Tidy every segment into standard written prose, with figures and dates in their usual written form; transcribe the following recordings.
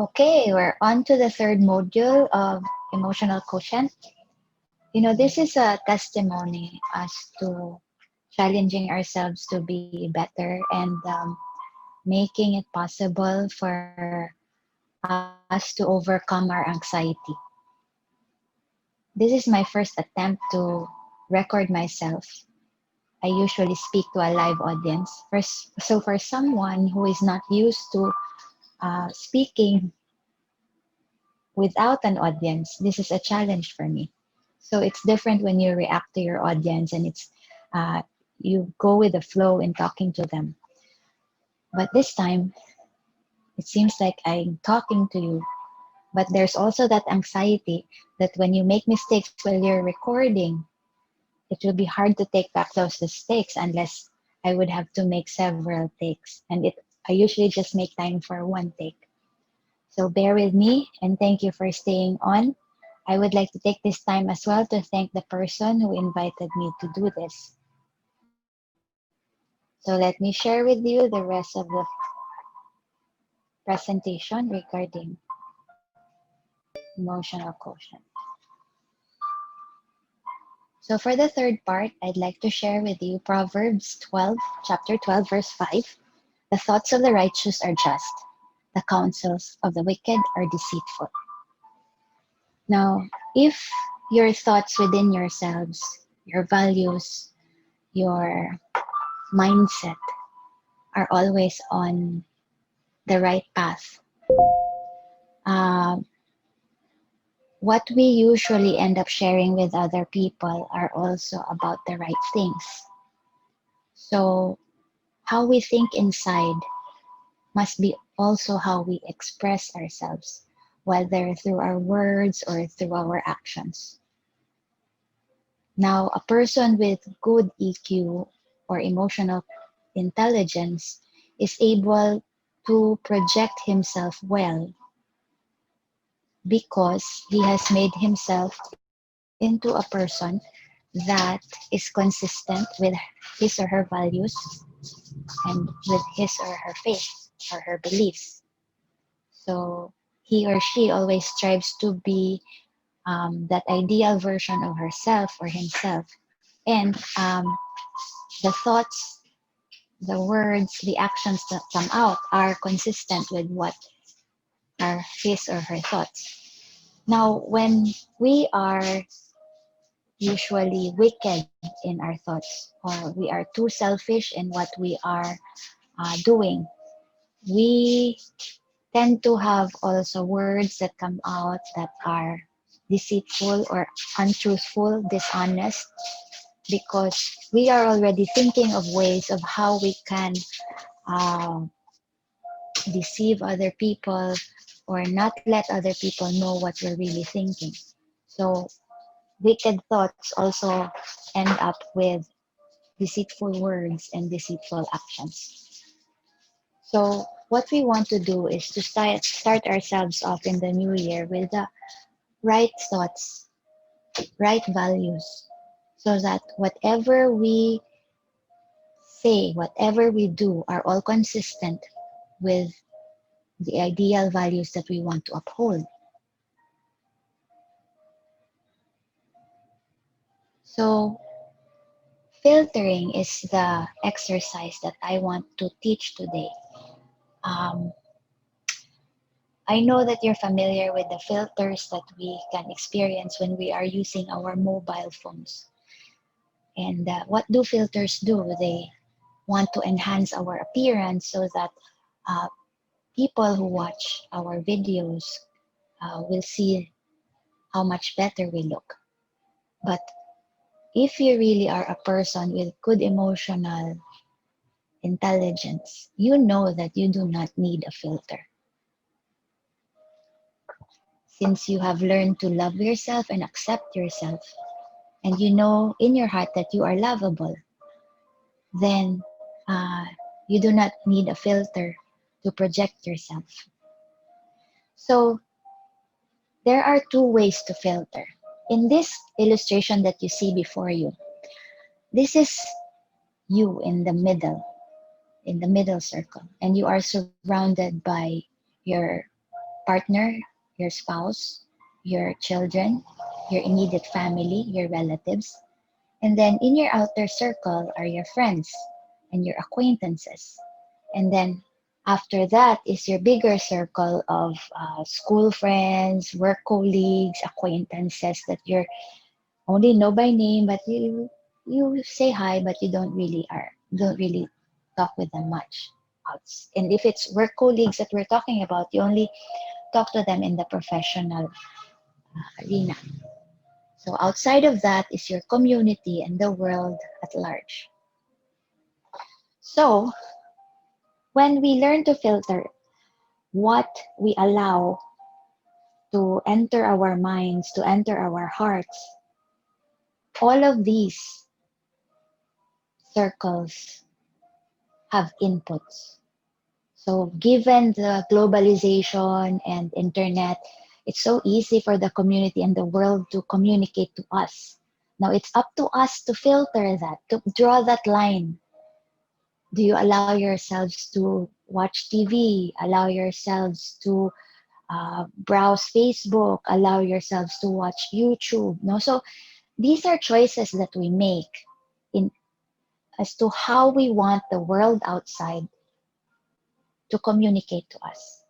Okay, we're on to the third module of emotional quotient. This is a testimony as to challenging ourselves to be better and making it possible for us to overcome our anxiety. This is my first attempt to record myself. I usually speak to a live audience. So for someone who is not used to speaking without an audience, this is a challenge for me. So it's different when you react to your audience and uh, you go with the flow in talking to them. But this time, it seems like I'm talking to you. But there's also that anxiety that when you make mistakes while you're recording, it will be hard to take back those mistakes unless I would have to make several takes. And I usually just make time for one take. So bear with me and thank you for staying on. I would like to take this time as well to thank the person who invited me to do this. So let me share with you the rest of the presentation regarding emotional quotient. So for the third part, I'd like to share with you Proverbs 12, chapter 12, verse 5. The thoughts of the righteous are just. The counsels of the wicked are deceitful. Now, if your thoughts within yourselves, your values, your mindset are always on the right path, uh, what we usually end up sharing with other people are also about the right things. So, how we think inside must be also how we express ourselves, whether through our words or through our actions. Now, a person with good EQ or emotional intelligence is able to project himself well because he has made himself into a person that is consistent with his or her values and with his or her faith or her beliefs. So he or she always strives to be that ideal version of herself or himself. And the thoughts, the words, the actions that come out are consistent with what are his or her thoughts. Now, when we are usually wicked in our thoughts, or we are too selfish in what we are doing, we tend to have also words that come out that are deceitful or untruthful, dishonest, because we are already thinking of ways of how we can uh, deceive other people or not let other people know what we're really thinking. So wicked thoughts also end up with deceitful words and deceitful actions. So what we want to do is to start ourselves off in the new year with the right thoughts, right values, so that whatever we say, whatever we do are all consistent with the ideal values that we want to uphold. So filtering is the exercise that I want to teach today. Um, I know that you're familiar with the filters that we can experience when we are using our mobile phones. And what do filters do? They want to enhance our appearance so that uh, people who watch our videos will see how much better we look. But if you really are a person with good emotional intelligence, you know that you do not need a filter. Since you have learned to love yourself and accept yourself, and you know in your heart that you are lovable, then you do not need a filter to project yourself. So there are two ways to filter. In this illustration that you see before you, this is you in the middle circle, and you are surrounded by your partner, your spouse, your children, your immediate family, your relatives. And then in your outer circle are your friends and your acquaintances. And then after that is your bigger circle of school friends, work colleagues, acquaintances that you're only know by name, but you say hi, but you don't really talk with them much. And if it's work colleagues that we're talking about, you only talk to them in the professional arena. So outside of that is your community and the world at large. So when we learn to filter what we allow to enter our minds, to enter our hearts, all of these circles have inputs. So given the globalization and internet, it's so easy for the community and the world to communicate to us. Now it's up to us to filter that, to draw that line. Do you allow yourselves to watch TV? Allow yourselves to browse Facebook? Allow yourselves to watch YouTube? No, so these are choices that we make in as to how we want the world outside to communicate to us.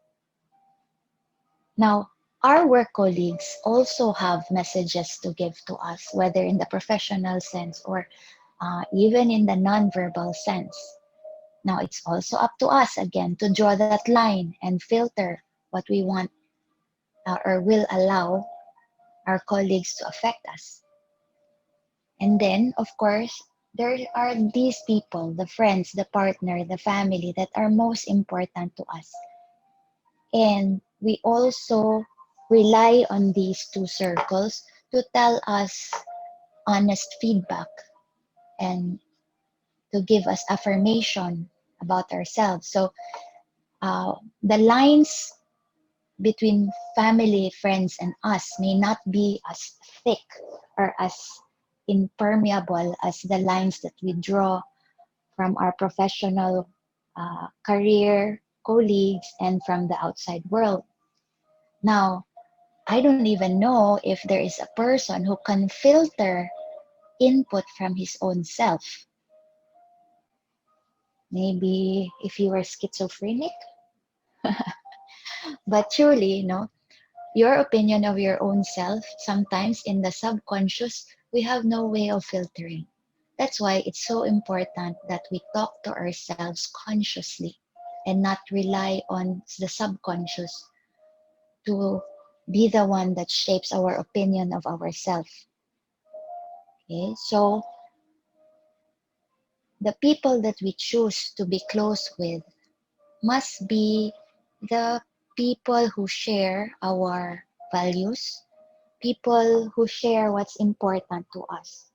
Now, our work colleagues also have messages to give to us, whether in the professional sense or even in the nonverbal sense. Now, it's also up to us again to draw that line and filter what we want or will allow our colleagues to affect us. And then, of course, there are these people, the friends, the partner, the family that are most important to us. And we also rely on these two circles to tell us honest feedback and to give us affirmation about ourselves. So the lines between family, friends, and us may not be as thick or as impermeable as the lines that we draw from our professional career, colleagues, and from the outside world. Now, I don't even know if there is a person who can filter input from his own self. Maybe if you were schizophrenic, but truly, your opinion of your own self, sometimes in the subconscious, we have no way of filtering. That's why it's so important that we talk to ourselves consciously and not rely on the subconscious to be the one that shapes our opinion of ourselves. Okay, so the people that we choose to be close with must be the people who share our values, people who share what's important to us,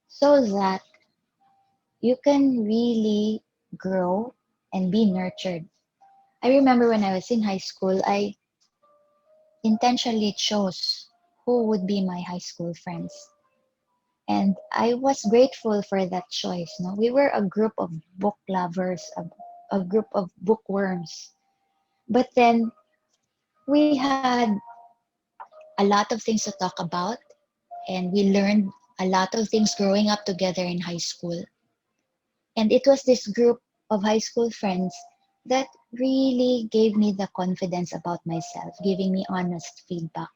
so that you can really grow and be nurtured. I remember when I was in high school, I intentionally chose who would be my high school friends. And I was grateful for that choice. No, we were a group of book lovers, a group of bookworms. But then we had a lot of things to talk about, and we learned a lot of things growing up together in high school. And it was this group of high school friends that really gave me the confidence about myself, giving me honest feedback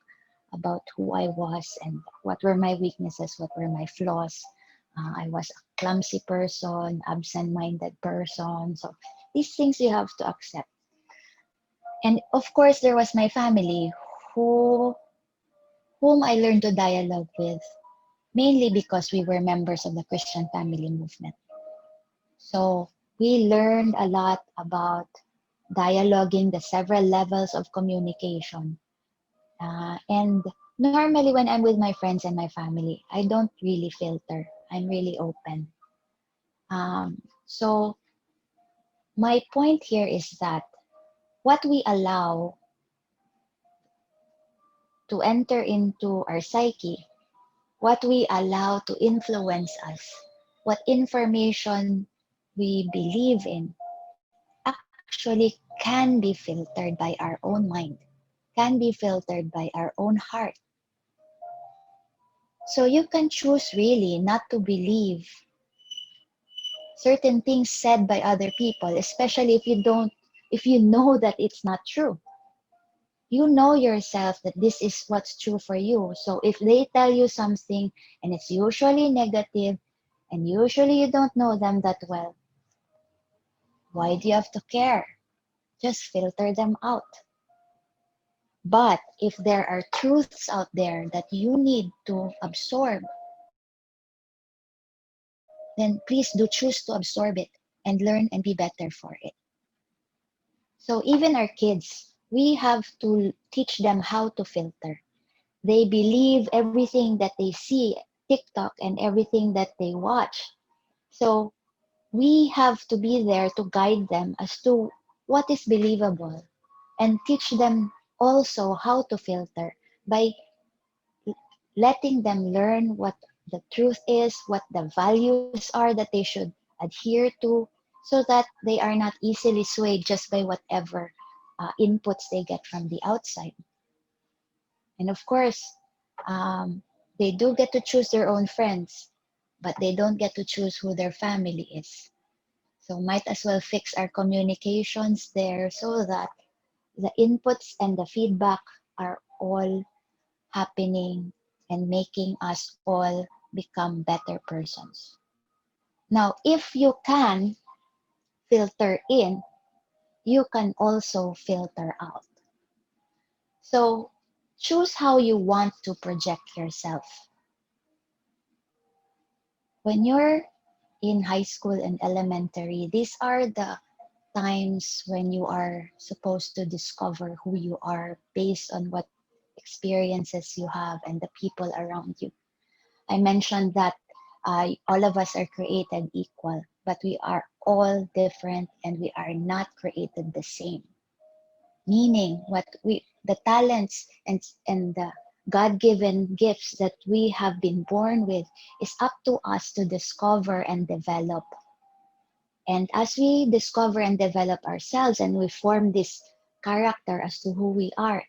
about who I was and what were my weaknesses, what were my flaws. I was a clumsy person, absent minded person. So these things you have to accept. And of course, there was my family who, whom I learned to dialogue with, mainly because we were members of the Christian family movement. So we learned a lot about dialoguing, the several levels of communication. And normally, when I'm with my friends and my family, I don't really filter. I'm really open. So my point here is that what we allow to enter into our psyche, what we allow to influence us, what information we believe in, actually can be filtered by our own mind. can be filtered by our own heart. So you can choose really not to believe certain things said by other people, especially if you know that it's not true. You know yourself that this is what's true for you. So if they tell you something and it's usually negative and usually you don't know them that well, why do you have to care? Just filter them out. But if there are truths out there that you need to absorb, then please do choose to absorb it and learn and be better for it. So even our kids, we have to teach them how to filter. They believe everything that they see, TikTok, and everything that they watch. So we have to be there to guide them as to what is believable and teach them also how to filter by letting them learn what the truth is, what the values are that they should adhere to, so that they are not easily swayed just by whatever inputs they get from the outside. And of course, um, they do get to choose their own friends, but they don't get to choose who their family is. So might as well fix our communications there so that the inputs and the feedback are all happening and making us all become better persons. Now, if you can filter in, you can also filter out. So choose how you want to project yourself. When you're in high school and elementary, these are the times when you are supposed to discover who you are based on what experiences you have and the people around you. I mentioned that all of us are created equal, but we are all different and we are not created the same. Meaning, the talents and the God-given gifts that we have been born with is up to us to discover and develop. And as we discover and develop ourselves and we form this character as to who we are,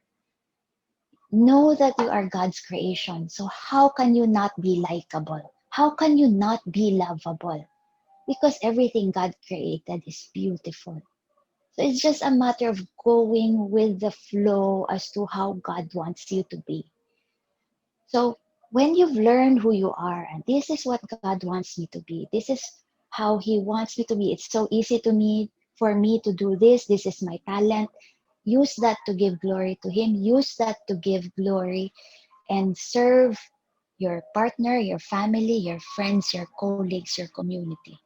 know that you are God's creation. So how can you not be likable? How can you not be lovable? Because everything God created is beautiful. So it's just a matter of going with the flow as to how God wants you to be. So when you've learned who you are, and this is what God wants me to be, this is how He wants me to be. It's so easy to me for me to do this. This is my talent. Use that to give glory to Him. Use that to give glory and serve your partner, your family, your friends, your colleagues, your community.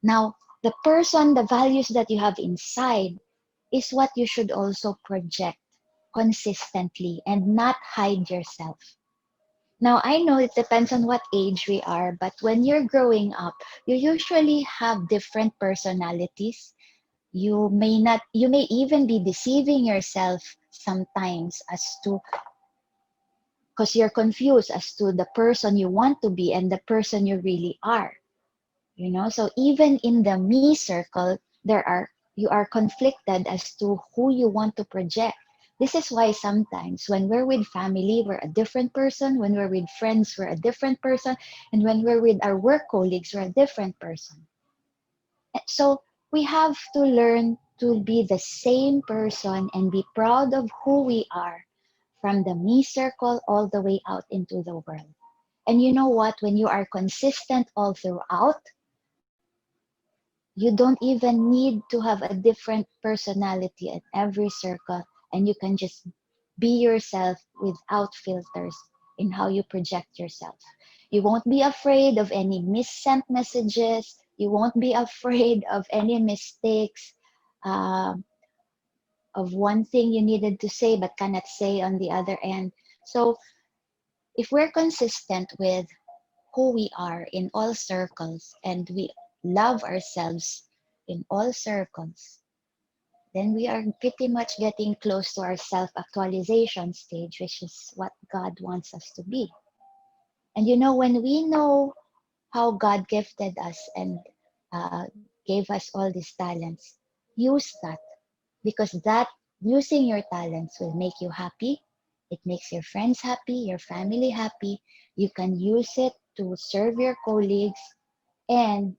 Now, the person, the values that you have inside is what you should also project consistently and not hide yourself. Now, I know it depends on what age we are, but when you're growing up, you usually have different personalities. You may even be deceiving yourself sometimes as to because you're confused as to the person you want to be and the person you really are. So even in the me circle, you are conflicted as to who you want to project. This is why sometimes when we're with family, we're a different person. When we're with friends, we're a different person. And when we're with our work colleagues, we're a different person. So we have to learn to be the same person and be proud of who we are from the me circle all the way out into the world. And you know what? When you are consistent all throughout, you don't even need to have a different personality in every circle, and you can just be yourself without filters in how you project yourself. You won't be afraid of any missent messages. You won't be afraid of any mistakes, um, of one thing you needed to say but cannot say on the other end. So if we're consistent with who we are in all circles and we love ourselves in all circles, then we are pretty much getting close to our self-actualization stage, which is what God wants us to be. And when we know how God gifted us and gave us all these talents, use that because Using your talents will make you happy. It makes your friends happy, your family happy. You can use it to serve your colleagues and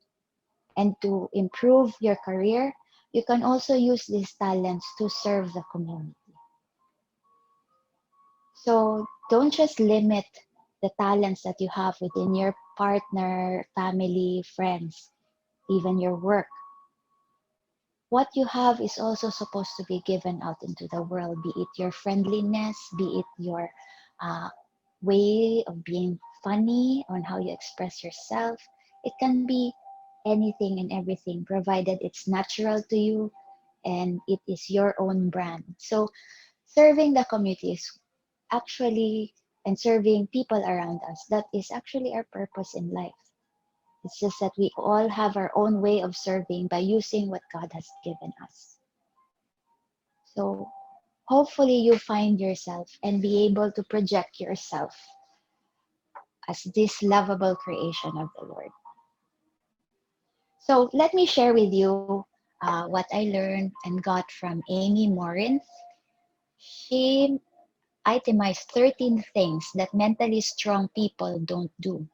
to improve your career. You can also use these talents to serve the community. So don't just limit the talents that you have within your partner, family, friends, even your work. What you have is also supposed to be given out into the world, be it your friendliness, be it your uh, way of being funny on how you express yourself. It can be anything and everything, provided it's natural to you and it is your own brand. So serving the community is actually, and serving people around us, that is actually our purpose in life. It's just that we all have our own way of serving by using what God has given us. So hopefully you find yourself and be able to project yourself as this lovable creation of the Lord. So let me share with you what I learned and got from Amy Morin. She itemized 13 things that mentally strong people don't do.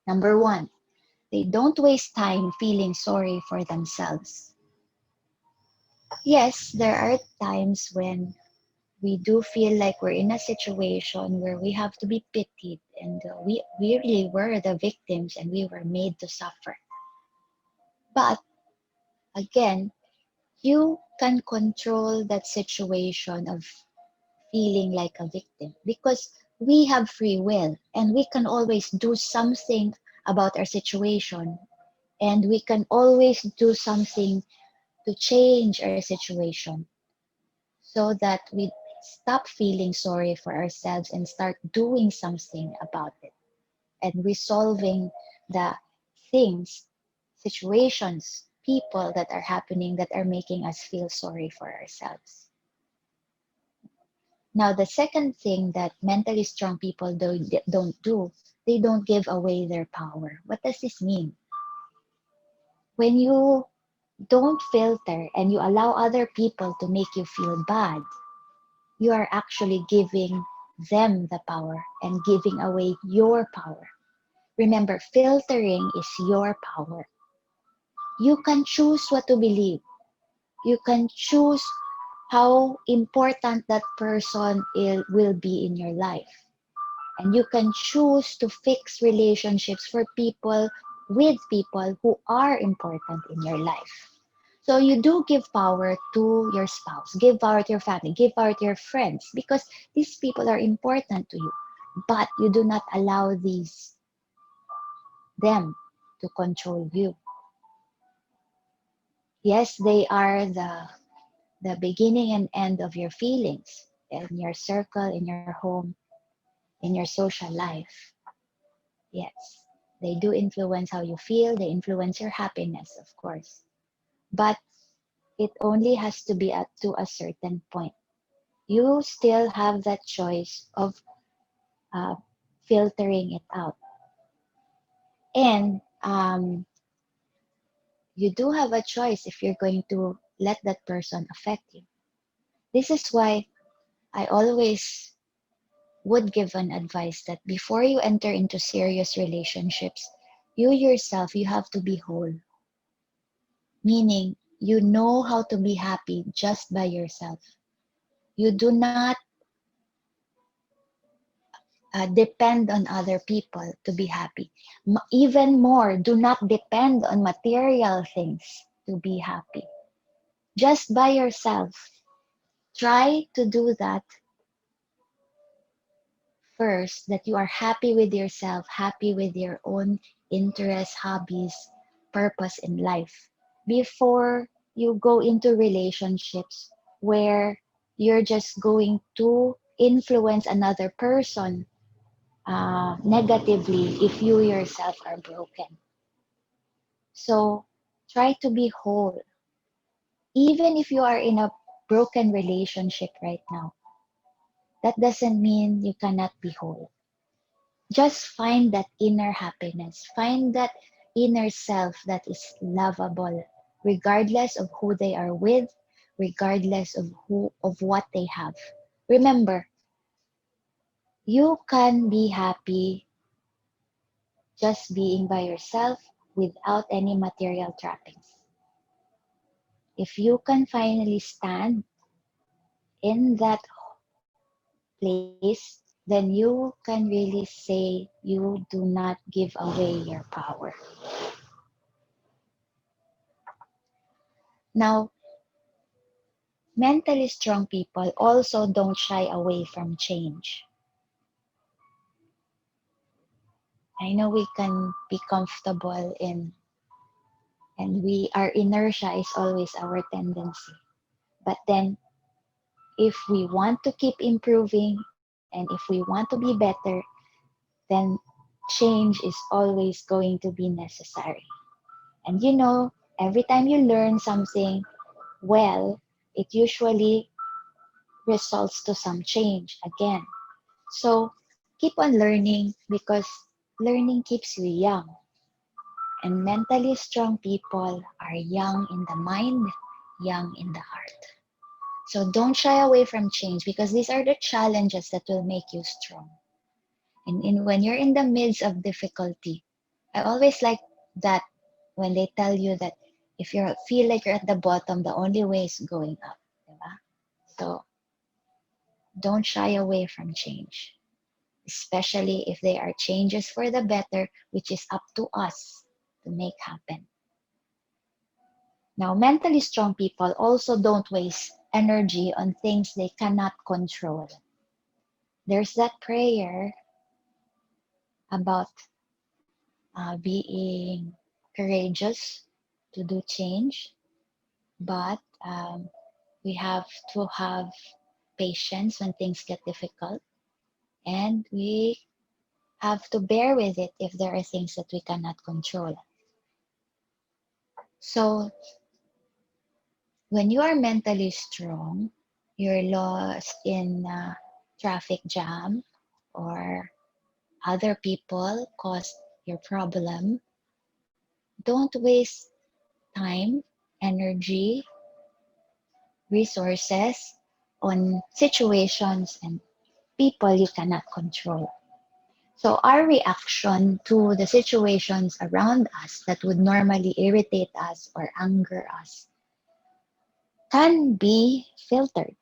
Number one, they don't waste time feeling sorry for themselves. Yes, there are times when we do feel like we're in a situation where we have to be pitied, and we really were the victims and we were made to suffer. But again, you can control that situation of feeling like a victim because we have free will and we can always do something about our situation, and we can always do something to change our situation so that we stop feeling sorry for ourselves and start doing something about it and resolving the things, situations, people that are happening that are making us feel sorry for ourselves. Now, the second thing that mentally strong people don't do, they don't give away their power. What does this mean? When you don't filter and you allow other people to make you feel bad, you are actually giving them the power and giving away your power. Remember, filtering is your power. You can choose what to believe. You can choose how important that person will be in your life. And you can choose to fix relationships for people with people who are important in your life. So you do give power to your spouse, give power to your family, give power to your friends, because these people are important to you. But you do not allow them to control you. Yes, they are the beginning and end of your feelings in your circle, in your home, in your social life. Yes, they do influence how you feel, they influence your happiness, of course. But it only has to be up to a certain point. You still have that choice of uh, filtering it out. And you do have a choice if you're going to let that person affect you. This is why I always would give an advice that before you enter into serious relationships, you yourself, you have to be whole. Meaning, you know how to be happy just by yourself. You do not depend on other people to be happy. Even more, do not depend on material things to be happy. Just by yourself. Try to do that first, that you are happy with yourself, happy with your own interests, hobbies, purpose in life, before you go into relationships where you're just going to influence another person negatively if you yourself are broken. So try to be whole. Even if you are in a broken relationship right now, that doesn't mean you cannot be whole. Just find that inner happiness. Find that inner self that is lovable, regardless of who they are with, regardless of what they have. Remember, you can be happy just being by yourself without any material trappings. If you can finally stand in that place, then you can really say you do not give away your power. Now, mentally strong people also don't shy away from change. I know we can be comfortable in, and our inertia is always our tendency. But then, if we want to keep improving and if we want to be better, then change is always going to be necessary. And every time you learn something well, it usually results to some change again. So keep on learning because learning keeps you young. And mentally strong people are young in the mind, young in the heart. So don't shy away from change because these are the challenges that will make you strong. And when you're in the midst of difficulty, I always like that when they tell you that if you feel like you're at the bottom, the only way is going up. Diba? So don't shy away from change, especially if they are changes for the better, which is up to us to make happen. Now, mentally strong people also don't waste energy on things they cannot control. There's that prayer about being courageous to do change, but we have to have patience when things get difficult, and we have to bear with it if there are things that we cannot control. So, when you are mentally strong, you're lost in a traffic jam or other people caused your problem. Don't waste time, energy, resources on situations and people you cannot control. So our reaction to the situations around us that would normally irritate us or anger us can be filtered.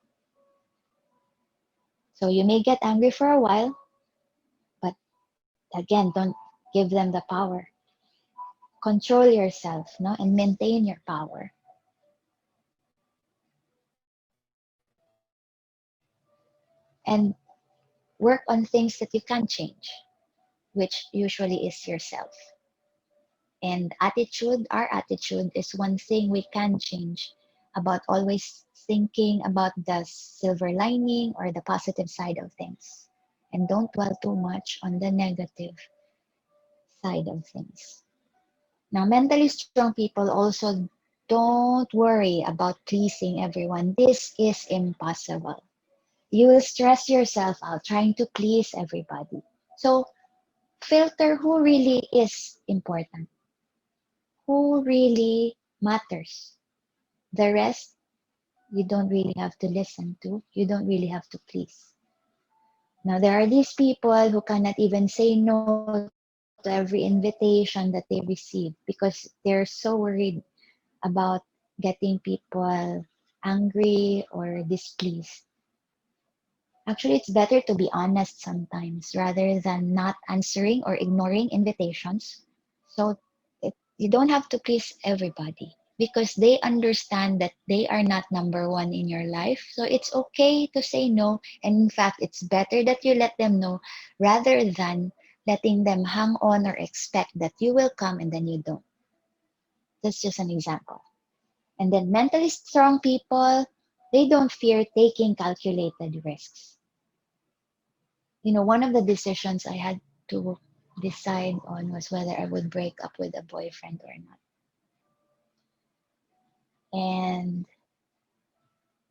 So you may get angry for a while, but again, don't give them the power. Control yourself, no, and maintain your power. And work on things that you can change, which usually is yourself. And our attitude is one thing we can change about always thinking about the silver lining or the positive side of things. And don't dwell too much on the negative side of things. Now, mentally strong people also don't worry about pleasing everyone. This is impossible. You will stress yourself out trying to please everybody. So, filter who really is important, who really matters. The rest, you don't really have to listen to, you don't really have to please. Now, there are these people who cannot even say no to every invitation that they receive because they're so worried about getting people angry or displeased. Actually, it's better to be honest sometimes rather than not answering or ignoring invitations. So you don't have to please everybody because they understand that they are not number one in your life. So it's okay to say no. And in fact, it's better that you let them know rather than letting them hang on or expect that you will come and then you don't. That's just an example. And then mentally strong people, they don't fear taking calculated risks. One of the decisions I had to decide on was whether I would break up with a boyfriend or not. And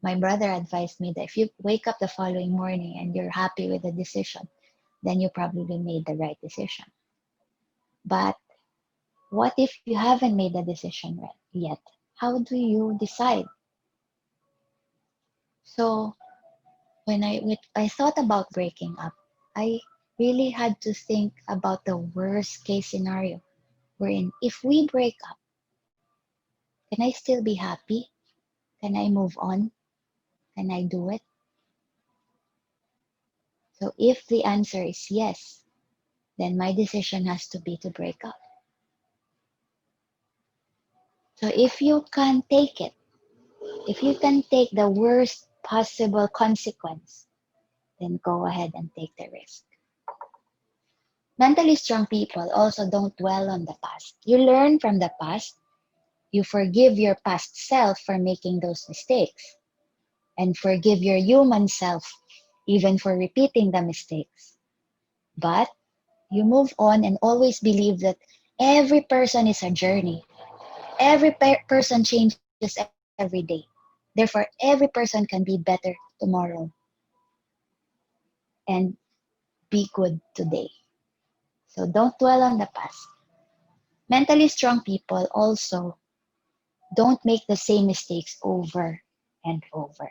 my brother advised me that if you wake up the following morning and you're happy with the decision, then you probably made the right decision. But what if you haven't made the decision yet? How do you decide? So when I thought about breaking up, I really had to think about the worst case scenario, wherein if we break up, can I still be happy? Can I move on? Can I do it? So if the answer is yes, then my decision has to be to break up. So if you can take it, if you can take the worst possible consequence, then go ahead and take the risk. Mentally strong people also don't dwell on the past. You learn from the past, you forgive your past self for making those mistakes, and forgive your human self even for repeating the mistakes. But you move on and always believe that every person is a journey. Every person changes every day. Therefore, every person can be better tomorrow and be good today. So don't dwell on the past. Mentally strong people also don't make the same mistakes over and over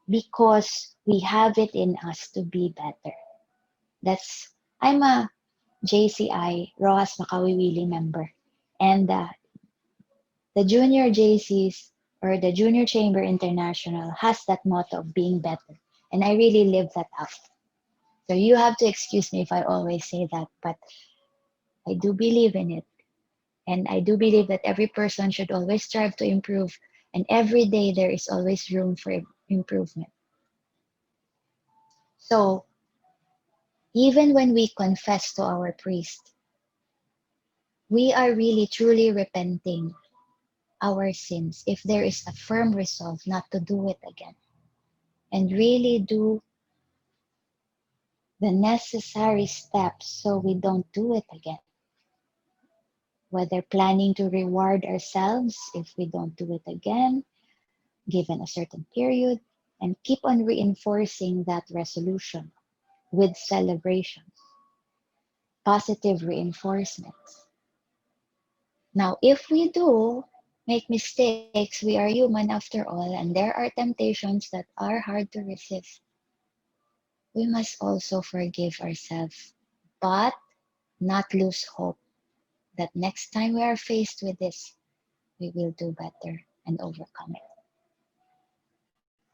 because we have it in us to be better. I'm a JCI, Rojas Makawiwili member, and the Junior JCs or the Junior Chamber International has that motto of being better. And I really live that out. So you have to excuse me if I always say that, but I do believe in it. And I do believe that every person should always strive to improve. And every day there is always room for improvement. So even when we confess to our priest, we are really truly repenting our sins if there is a firm resolve not to do it again and really do the necessary steps so we don't do it again. Whether planning to reward ourselves if we don't do it again, given a certain period, and keep on reinforcing that resolution with celebrations, positive reinforcements. Now, if we do make mistakes, we are human after all, and there are temptations that are hard to resist. We must also forgive ourselves, but not lose hope that next time we are faced with this, we will do better and overcome it.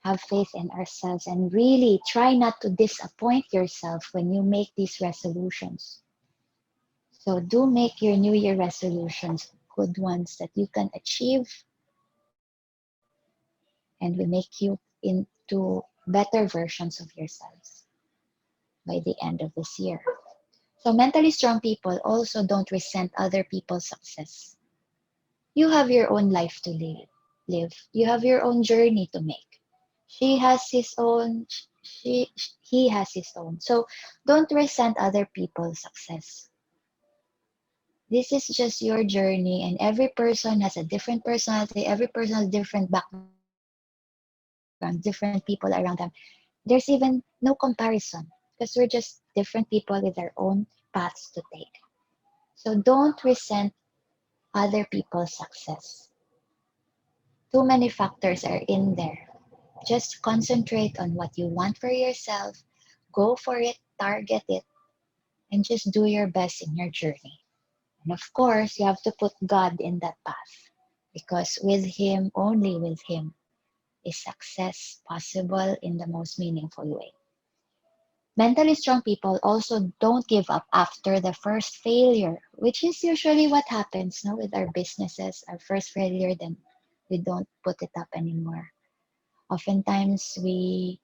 Have faith in ourselves and really try not to disappoint yourself when you make these resolutions. So do make your New Year resolutions good ones that you can achieve and will make you into better versions of yourselves by the end of this year. So mentally strong people also don't resent other people's success. You have your own life to live. You have your own journey to make. She has his own, she, he has his own. So don't resent other people's success. This is just your journey, and every person has a different personality, every person has different background, different people around them. There's even no comparison because we're just different people with their own paths to take. So don't resent other people's success. Too many factors are in there. Just concentrate on what you want for yourself, go for it, target it, and just do your best in your journey. And of course, you have to put God in that path because with Him, only with Him, is success possible in the most meaningful way. Mentally strong people also don't give up after the first failure, which is usually what happens no, with our businesses. Our first failure, then we don't put it up anymore. Oftentimes, we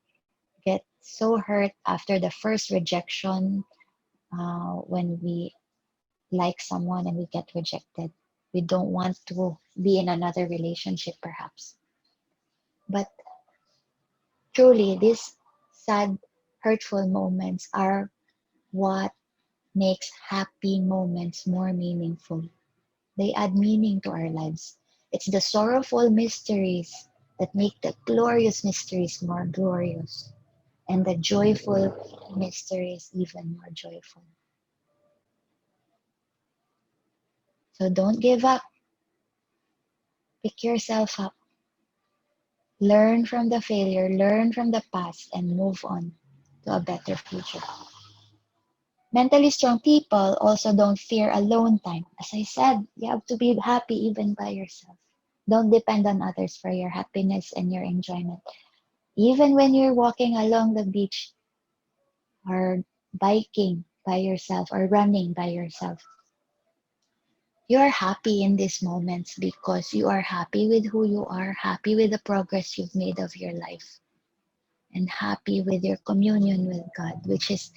get so hurt after the first rejection when we like someone and we get rejected. We don't want to be in another relationship, perhaps. But truly, these sad, hurtful moments are what makes happy moments more meaningful. They add meaning to our lives. It's the sorrowful mysteries that make the glorious mysteries more glorious, and the joyful mysteries even more joyful. So don't give up. Pick yourself up. Learn from the failure, learn from the past, and move on to a better future. Mentally strong people also don't fear alone time. As I said, you have to be happy even by yourself. Don't depend on others for your happiness and your enjoyment. Even when you're walking along the beach or biking by yourself or running by yourself, you are happy in these moments because you are happy with who you are, happy with the progress you've made of your life, and happy with your communion with God, which is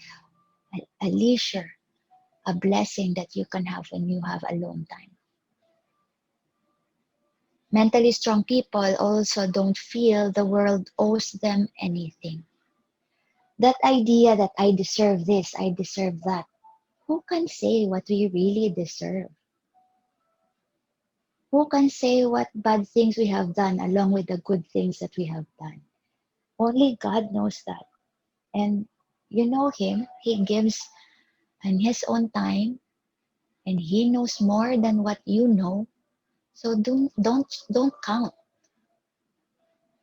a leisure, a blessing that you can have when you have alone time. Mentally strong people also don't feel the world owes them anything. That idea that I deserve this, I deserve that. Who can say what we really deserve? Who can say what bad things we have done along with the good things that we have done? Only God knows that. And you know Him, He gives in His own time, and He knows more than what you know. So don't count.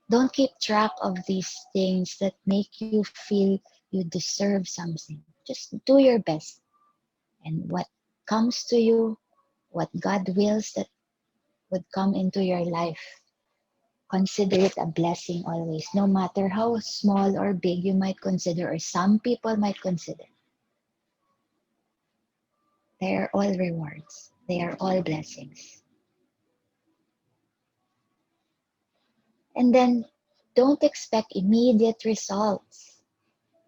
Don't keep track of these things that make you feel you deserve something. Just do your best. And what comes to you, what God wills that would come into your life, consider it a blessing always, no matter how small or big you might consider, or some people might consider. They are all rewards, they are all blessings. And then don't expect immediate results.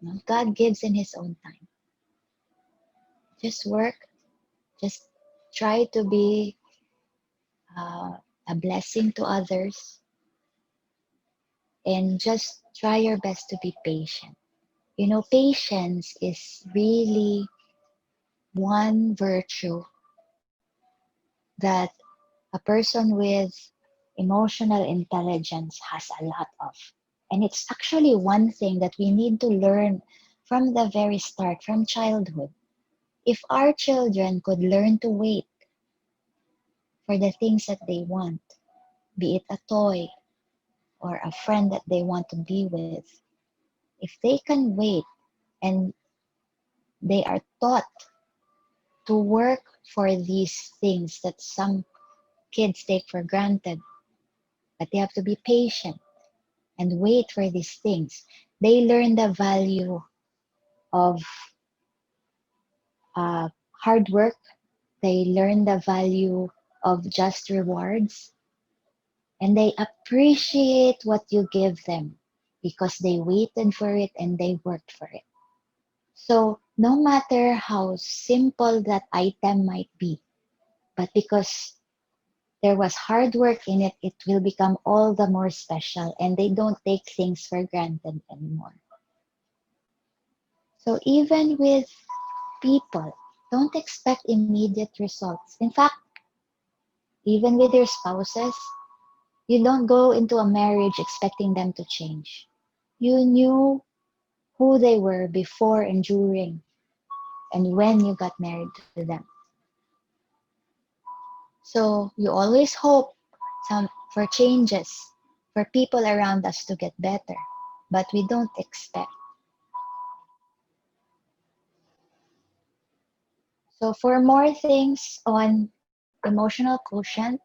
No, God gives in His own time. Just work, just try to be a blessing to others, and just try your best to be patient. You know, patience is really one virtue that a person with emotional intelligence has a lot of. And it's actually one thing that we need to learn from the very start, from childhood. If our children could learn to wait for the things that they want, be it a toy or a friend that they want to be with, if they can wait and they are taught to work for these things that some kids take for granted, but they have to be patient and wait for these things. They learn the value of hard work. They learn the value of just rewards, and they appreciate what you give them because they waited for it and they worked for it. So no matter how simple that item might be, but because there was hard work in it, it will become all the more special, and they don't take things for granted anymore. So even with people, don't expect immediate results. In fact, even with your spouses, you don't go into a marriage expecting them to change. You knew who they were before and during and when you got married to them. So you always hope for changes, for people around us to get better, but we don't expect. So for more things on emotional quotient,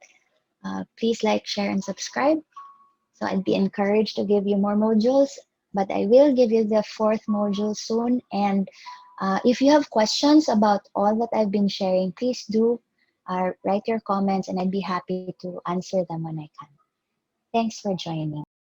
please like, share, and subscribe. So I'd be encouraged to give you more modules, but I will give you the fourth module soon. And if you have questions about all that I've been sharing, please do write your comments, and I'd be happy to answer them when I can. Thanks for joining.